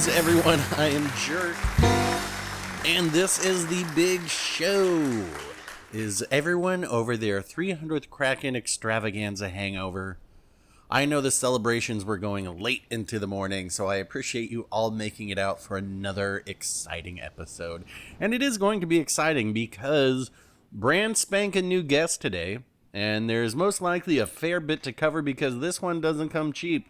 Greetings, everyone. I am Jerk, and this is the big show. Is everyone over their 300th Kraken extravaganza hangover? I know the celebrations were going late into the morning, so I appreciate you all making it out for another exciting episode. And it is going to be exciting because brand spanking new guest today, and there's most likely a fair bit to cover because this one doesn't come cheap.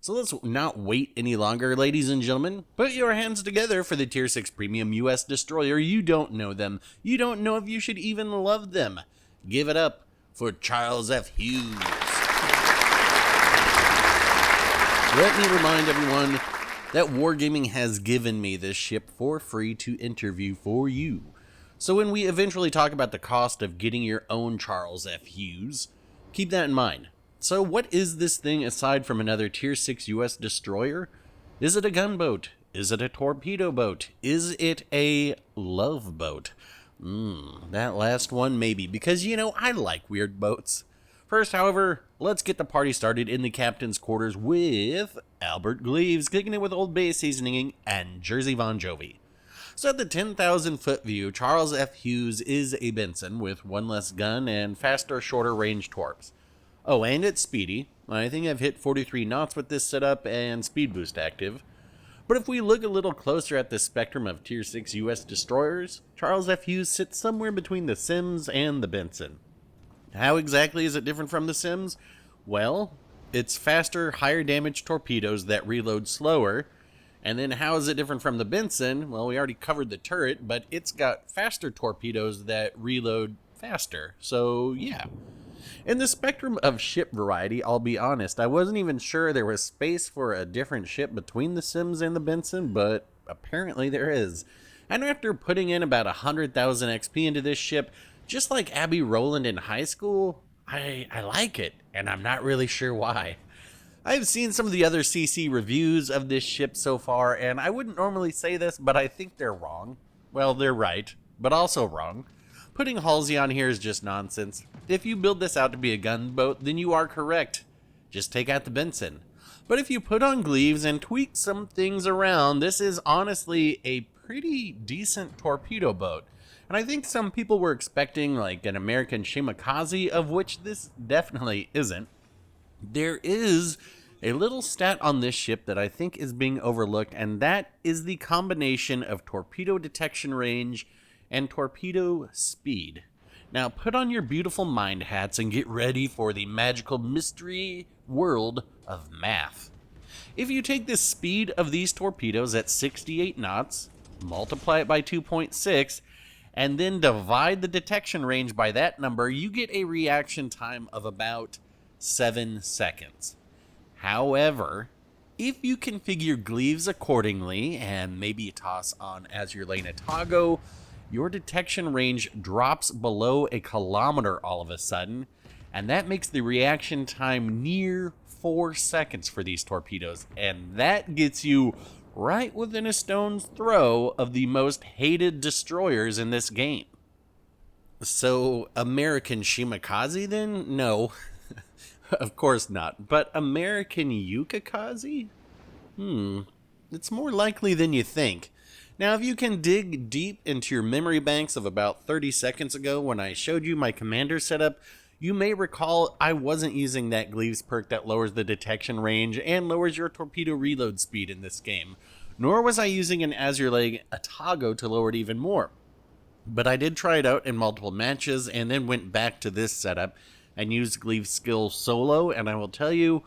So let's not wait any longer, ladies and gentlemen. Put your hands together for the Tier 6 Premium U.S. Destroyer. You don't know them. You don't know if you should even love them. Give it up for Charles F. Hughes. Let me remind everyone that Wargaming has given me this ship for free to interview for you. So when we eventually talk about the cost of getting your own Charles F. Hughes, keep that in mind. So what is this thing aside from another Tier 6 US destroyer? Is it a gunboat? Is it a torpedo boat? Is it a love boat? That last one maybe, because I like weird boats. First, however, let's get the party started in the captain's quarters with Albert Gleaves, kicking it with Old Bay seasoning and Jersey Bon Jovi. So at the 10,000 foot view, Charles F. Hughes is a Benson with one less gun and faster, shorter range torps. Oh, and it's speedy. I think I've hit 43 knots with this setup and speed boost active. But if we look a little closer at the spectrum of Tier 6 US destroyers, Charles F. Hughes sits somewhere between the Sims and the Benson. How exactly is it different from the Sims? Well, it's faster, higher damage torpedoes that reload slower. And then how is it different from the Benson? Well, we already covered the turret, but it's got faster torpedoes that reload faster. So, yeah. In the spectrum of ship variety, I'll be honest, I wasn't even sure there was space for a different ship between the Sims and the Benson, but apparently there is. And after putting in about 100,000 XP into this ship, just like Abby Rowland in high school, I like it, and I'm not really sure why. I've seen some of the other CC reviews of this ship so far, and I wouldn't normally say this, but I think they're wrong. Well, they're right, but also wrong. Putting Halsey on here is just nonsense. If you build this out to be a gunboat, then you are correct. Just take out the Benson. But if you put on Gleaves and tweak some things around, this is honestly a pretty decent torpedo boat. And I think some people were expecting like an American Shimakaze, of which this definitely isn't. There is a little stat on this ship that I think is being overlooked, and that is the combination of torpedo detection range and torpedo speed. Now put on your beautiful mind hats and get ready for the magical mystery world of math. If you take the speed of these torpedoes at 68 knots, multiply it by 2.6, and then divide the detection range by that number, you get a reaction time of about 7 seconds. However, if you configure Gleaves accordingly and maybe toss on Azure Lane Atago, your detection range drops below a kilometer all of a sudden, and that makes the reaction time near 4 seconds for these torpedoes, and that gets you right within a stone's throw of the most hated destroyers in this game. So, American Shimakaze then? No, of course not. But American Yukikaze? It's more likely than you think. Now, if you can dig deep into your memory banks of about 30 seconds ago when I showed you my commander setup, you may recall I wasn't using that Gleaves perk that lowers the detection range and lowers your torpedo reload speed in this game. Nor was I using an Azure Leg Atago to lower it even more. But I did try it out in multiple matches and then went back to this setup and used Gleaves skill solo, and I will tell you,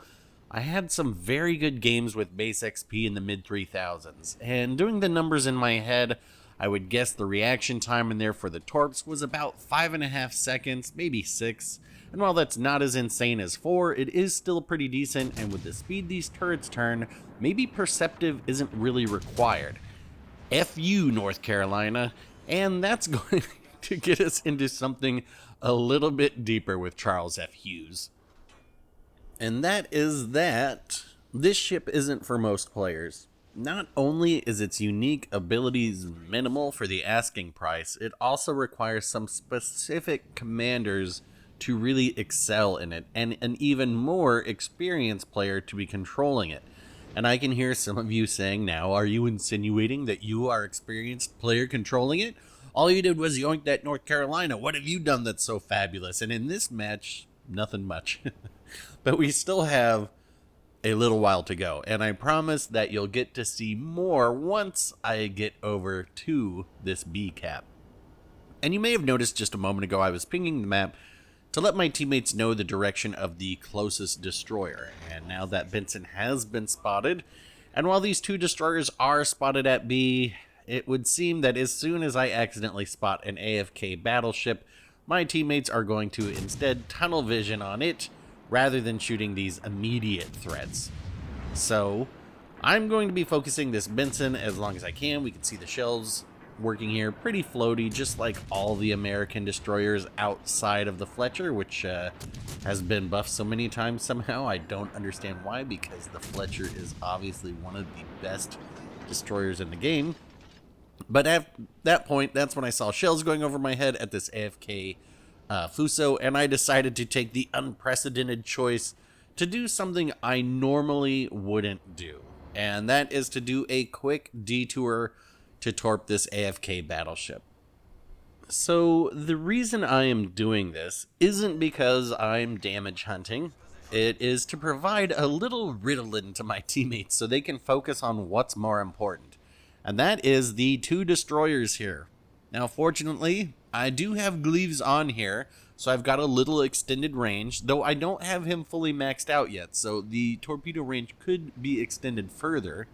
I had some very good games with base XP in the mid 3000s, and doing the numbers in my head, I would guess the reaction time in there for the torps was about 5.5 seconds, maybe 6, and while that's not as insane as 4, it is still pretty decent, and with the speed these turrets turn, maybe perceptive isn't really required. F you, North Carolina, and that's going to get us into something a little bit deeper with Charles F. Hughes. And that is that this ship isn't for most players. Not only is its unique abilities minimal for the asking price, it also requires some specific commanders to really excel in it, and an even more experienced player to be controlling it. And I can hear some of you saying now, are you insinuating that you are experienced player controlling it? All you did was yoink that North Carolina. What have you done that's so fabulous? And in this match, nothing much. But we still have a little while to go. And I promise that you'll get to see more once I get over to this B cap. And you may have noticed just a moment ago I was pinging the map to let my teammates know the direction of the closest destroyer. And now that Benson has been spotted, and while these two destroyers are spotted at B, it would seem that as soon as I accidentally spot an AFK battleship, my teammates are going to instead tunnel vision on it rather than shooting these immediate threats. So I'm going to be focusing this Benson as long as I can. We can see the shells working here, pretty floaty, just like all the American destroyers outside of the Fletcher, which has been buffed so many times somehow. I don't understand why, because the Fletcher is obviously one of the best destroyers in the game. But at that point, that's when I saw shells going over my head at this AFK Fuso, and I decided to take the unprecedented choice to do something I normally wouldn't do, and that is to do a quick detour to torp this AFK battleship. So the reason I am doing this isn't because I'm damage hunting. It is to provide a little Ritalin to my teammates so they can focus on what's more important. And that is the two destroyers here. Now fortunately, I do have Gleaves on here, so I've got a little extended range, though I don't have him fully maxed out yet, so the torpedo range could be extended further.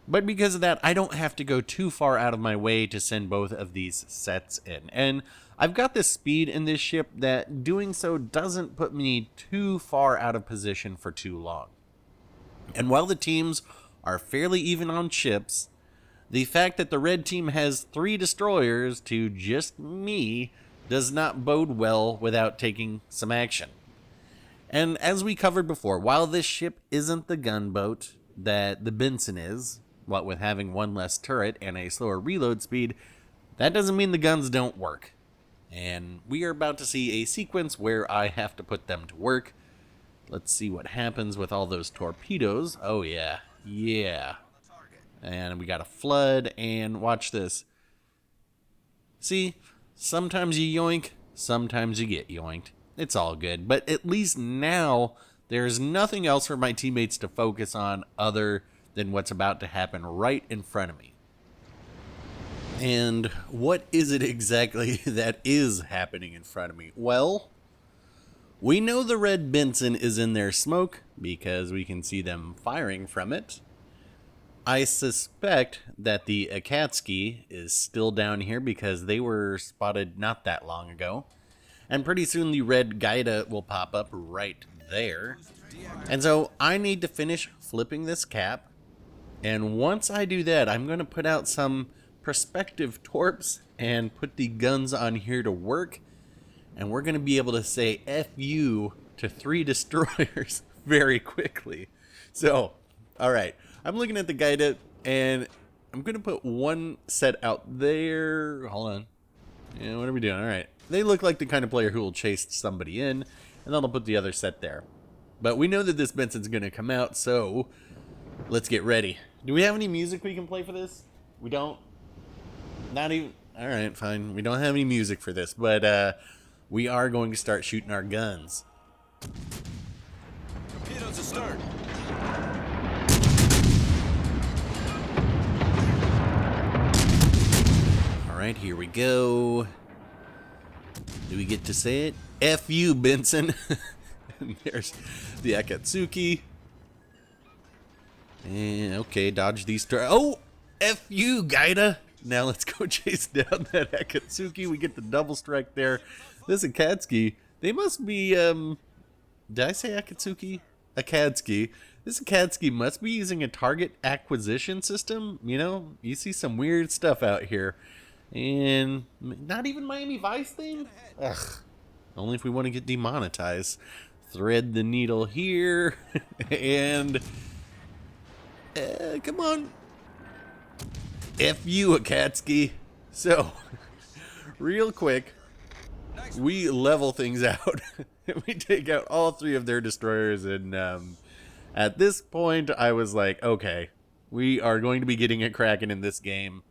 But because of that, I don't have to go too far out of my way to send both of these sets in. And I've got this speed in this ship that doing so doesn't put me too far out of position for too long. And while the teams are fairly even on ships, the fact that the red team has 3 destroyers to just me does not bode well without taking some action. And as we covered before, while this ship isn't the gunboat that the Benson is, what with having one less turret and a slower reload speed, that doesn't mean the guns don't work. And we are about to see a sequence where I have to put them to work. Let's see what happens with all those torpedoes. Oh yeah, yeah. And we got a flood, and watch this. See, sometimes you yoink, sometimes you get yoinked. It's all good, but at least now there's nothing else for my teammates to focus on other than what's about to happen right in front of me. And what is it exactly that is happening in front of me? Well, we know the red Benson is in their smoke because we can see them firing from it. I suspect that the Akatsuki is still down here because they were spotted not that long ago. And pretty soon the red Gaida will pop up right there. And so I need to finish flipping this cap. And once I do that, I'm going to put out some prospective torps and put the guns on here to work. And we're going to be able to say F you to 3 destroyers very quickly. So, alright. I'm looking at the Gaida, and I'm going to put one set out there. Hold on. Yeah, what are we doing? Alright. They look like the kind of player who will chase somebody in, and then I'll put the other set there. But we know that this Benson's going to come out, so let's get ready. Do we have any music we can play for this? We don't? Not even? Alright, fine. We don't have any music for this, but we are going to start shooting our guns. Torpedoes to start. Alright, here we go. Do we get to say it? F you, Benson. And there's the Akatsuki. And okay, dodge these. Oh! F you, Gaida. Now let's go chase down that Akatsuki. We get the double strike there. This Akatsuki, they must be, did I say Akatsuki? Akatsuki. This Akatsuki must be using a target acquisition system. You know, you see some weird stuff out here. And not even Miami Vice thing? Ugh. Only if we want to get demonetized. Thread the needle here. And come on. F you, Akatsuki. So, real quick, we level things out. We take out all 3 of their destroyers, and At this point, I was like, okay, we are going to be getting a Kraken in this game.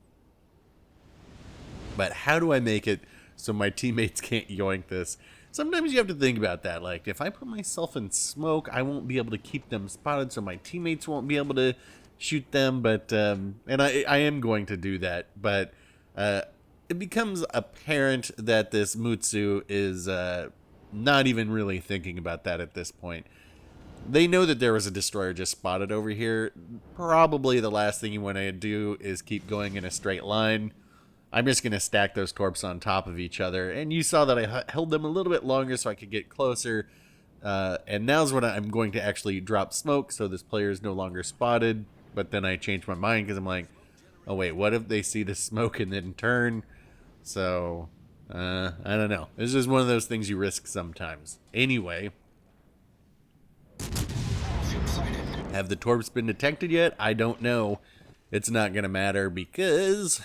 But how do I make it so my teammates can't yoink this? Sometimes you have to think about that. Like, if I put myself in smoke, I won't be able to keep them spotted, so my teammates won't be able to shoot them. But and I am going to do that. But it becomes apparent that this Mutsu is not even really thinking about that at this point. They know that there was a destroyer just spotted over here. Probably the last thing you want to do is keep going in a straight line. I'm just going to stack those torps on top of each other. And you saw that I held them a little bit longer so I could get closer. And now's when I'm going to actually drop smoke so this player is no longer spotted. But then I changed my mind because I'm like, oh wait, what if they see the smoke and then turn? So, I don't know. It's just one of those things you risk sometimes. Anyway. Have the torps been detected yet? I don't know. It's not going to matter because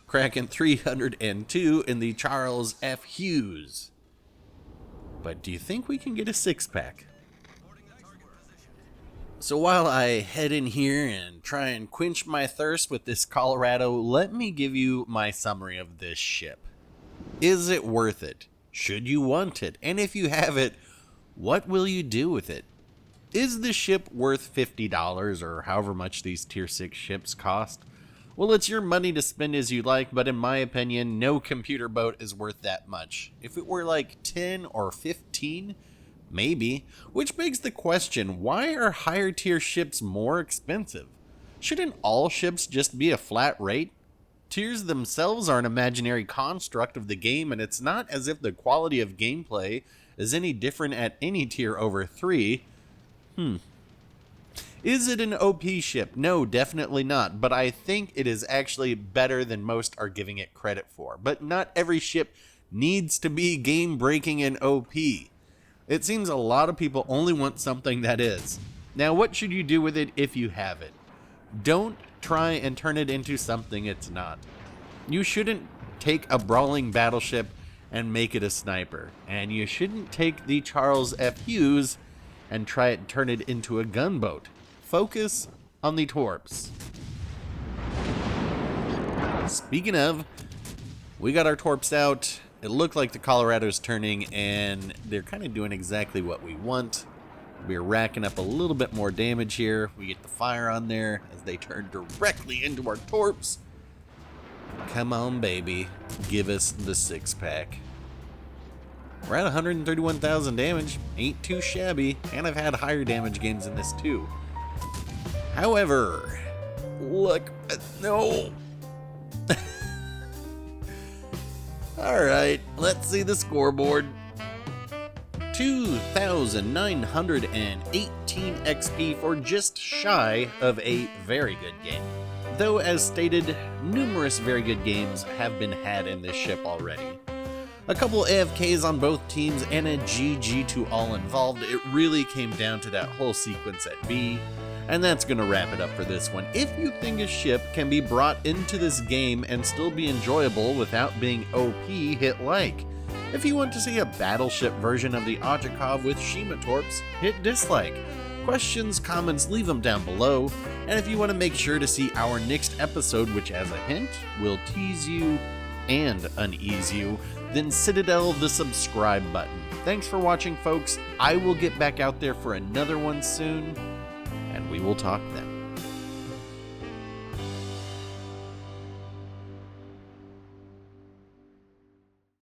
Kraken 302 in the Charles F. Hughes. But do you think we can get a six-pack? So while I head in here and try and quench my thirst with this Colorado, let me give you my summary of this ship. Is it worth it? Should you want it? And if you have it, what will you do with it? Is the ship worth $50 or however much these tier 6 ships cost? Well, it's your money to spend as you like, but in my opinion, no computer boat is worth that much. If it were like 10 or 15, maybe. Which begs the question, why are higher tier ships more expensive? Shouldn't all ships just be a flat rate? Tiers themselves are an imaginary construct of the game, and it's not as if the quality of gameplay is any different at any tier over 3. Is it an OP ship? No, definitely not, but I think it is actually better than most are giving it credit for. But not every ship needs to be game-breaking and OP. It seems a lot of people only want something that is. Now, what should you do with it if you have it? Don't try and turn it into something it's not. You shouldn't take a brawling battleship and make it a sniper. And you shouldn't take the Charles F. Hughes and try and turn it into a gunboat. Focus on the torps. Speaking of, we got our torps out. It looked like the Colorado's turning, and they're kind of doing exactly what we want. We're racking up a little bit more damage here. We get the fire on there as they turn directly into our torps. Come on, baby. Give us the six-pack. We're at 131,000 damage. Ain't too shabby. And I've had higher damage games in this too. However, look, no. Alright, let's see the scoreboard. 2,918 XP for just shy of a very good game. Though, as stated, numerous very good games have been had in this ship already. A couple AFKs on both teams and a GG to all involved. It really came down to that whole sequence at B. And that's going to wrap it up for this one. If you think a ship can be brought into this game and still be enjoyable without being OP, hit like. If you want to see a battleship version of the Otakov with Shima torps, hit dislike. Questions, comments, leave them down below. And if you want to make sure to see our next episode, which as a hint, will tease you and unease you, then Citadel the subscribe button. Thanks for watching, folks. I will get back out there for another one soon, and we will talk then.